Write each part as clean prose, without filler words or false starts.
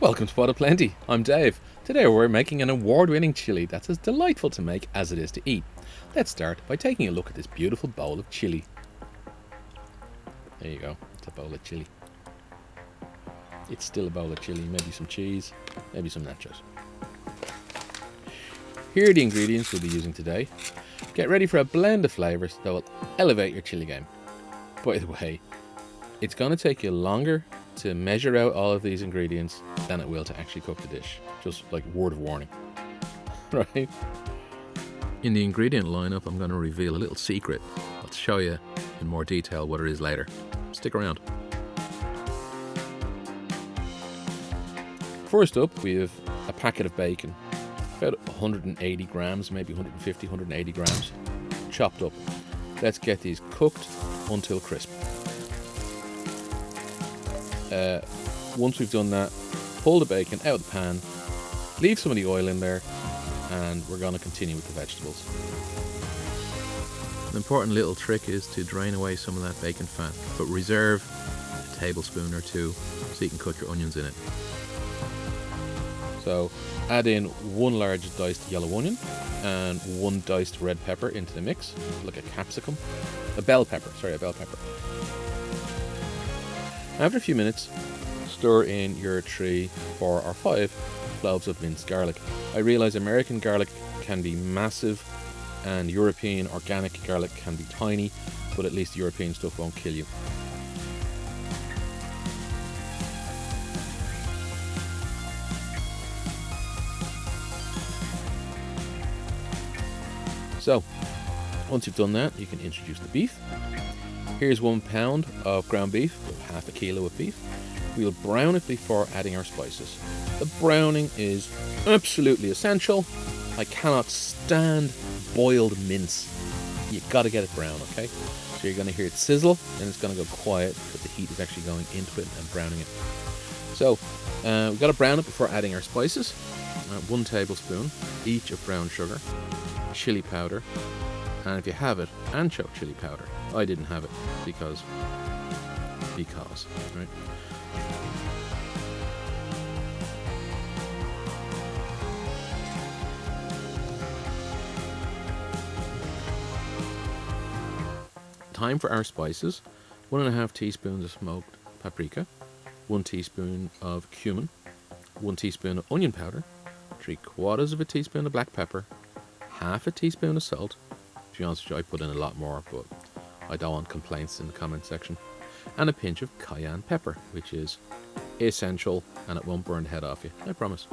Welcome to Pot of Plenty. I'm Dave. Today we're making an award-winning chili that's as delightful to make as it is to eat. Let's start by taking a look at this beautiful bowl of chili. There you go, it's a bowl of chili. It's still a bowl of chili, maybe some cheese, maybe some nachos. Here are the ingredients we'll be using today. Get ready for a blend of flavours that will elevate your chili game. By the way, it's going to take you longer to measure out all of these ingredients than it will to actually cook the dish. Just like word of warning. Right? In the ingredient lineup, I'm going to reveal a little secret. I'll show you in more detail what it is later. Stick around. First up, we have a packet of bacon. About 180 grams, maybe 150, 180 grams. Chopped up. Let's get these cooked until crisp. Once we've done that, pull the bacon out of the pan, leave some of the oil in there, and we're going to continue with the vegetables. An important little trick is to drain away some of that bacon fat, but reserve a tablespoon or two so you can cook your onions in it. So add in one large diced yellow onion and one diced red pepper into the mix, like a capsicum. A bell pepper. After a few minutes, stir in your 3, 4 or 5 cloves of minced garlic. I realise American garlic can be massive and European organic garlic can be tiny, but at least European stuff won't kill you. So, once you've done that, you can introduce the beef. Here's 1 pound of ground beef, with half a kilo of beef. We'll brown it before adding our spices. The browning is absolutely essential. I cannot stand boiled mince. You've got to get it brown, okay? So you're going to hear it sizzle, and it's going to go quiet, but the heat is actually going into it and browning it. So, we've got to brown it before adding our spices. 1 tablespoon each of brown sugar, chili powder, and if you have it, ancho chili powder. I didn't have it because, right? Time for our spices. 1.5 teaspoons of smoked paprika, 1 teaspoon of cumin, 1 teaspoon of onion powder, 3/4 of a teaspoon of black pepper, half a teaspoon of salt. To be honest with you, I put in a lot more, but I don't want complaints in the comment section. And a pinch of cayenne pepper, which is essential and it won't burn the head off you, I promise.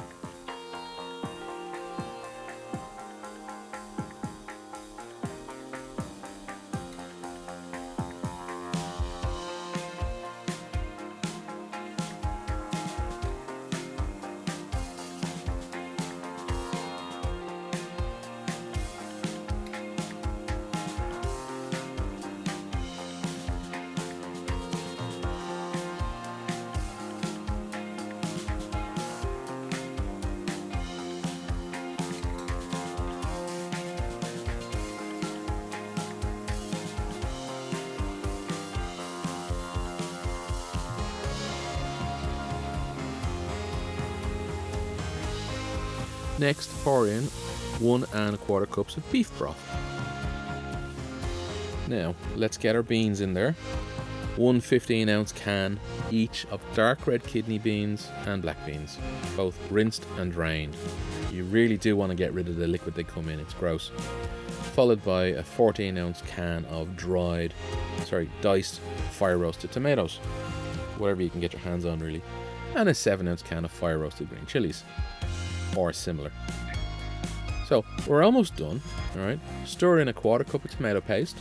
Next, pour in 1¼ cups of beef broth. Now, let's get our beans in there. 1 15-ounce can each of dark red kidney beans and black beans, both rinsed and drained. You really do want to get rid of the liquid they come in, it's gross. Followed by a 14-ounce can of diced fire roasted tomatoes, whatever you can get your hands on really, and a 7-ounce can of fire roasted green chilies, or similar. So we're almost done. All right, stir in a 1/4 cup of tomato paste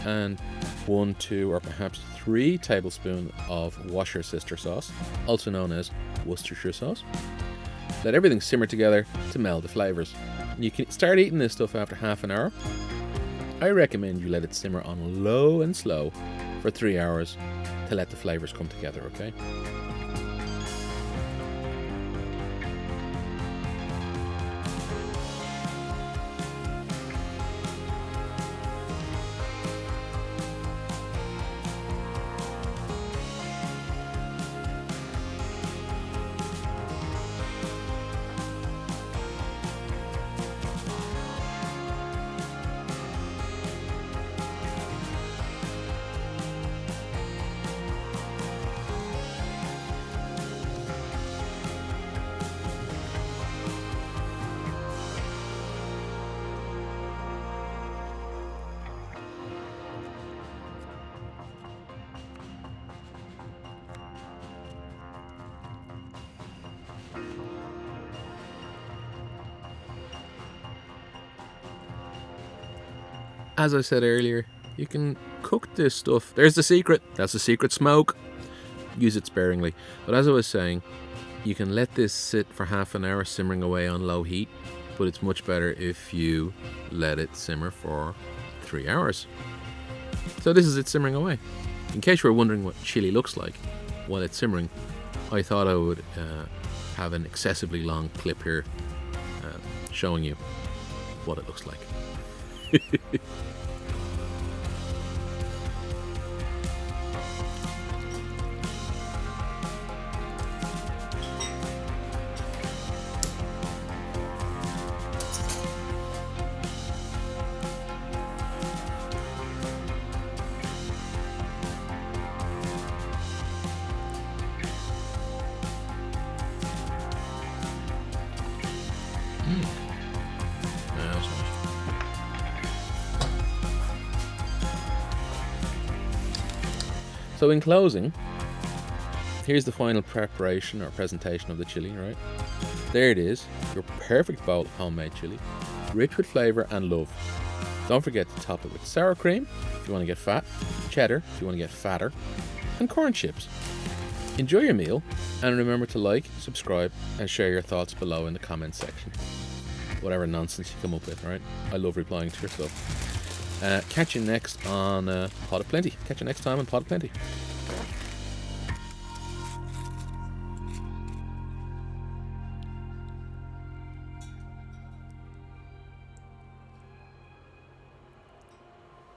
and 1, 2 or perhaps 3 tablespoons of Worcestershire sauce, also known as Worcestershire sauce. Let everything simmer together to meld the flavors. You can start eating this stuff after half an hour. I recommend you let it simmer on low and slow for 3 hours to let the flavors come together, okay? as I said earlier, you can cook this stuff. There's the secret. That's the secret smoke. Use it sparingly. But as I was saying, you can let this sit for half an hour simmering away on low heat, but it's much better if you let it simmer for 3 hours. So this is it simmering away. In case you were wondering what chili looks like while it's simmering, I thought I would have an excessively long clip here showing you what it looks like. So in closing, here's the final preparation or presentation of the chili, right? There it is, your perfect bowl of homemade chili, rich with flavour and love. Don't forget to top it with sour cream if you want to get fat, cheddar if you want to get fatter, and corn chips. Enjoy your meal, and remember to like, subscribe, and share your thoughts below in the comments section. Whatever nonsense you come up with, right? I love replying to your stuff. Catch you next on Pot of Plenty. Catch you next time on Pot of Plenty.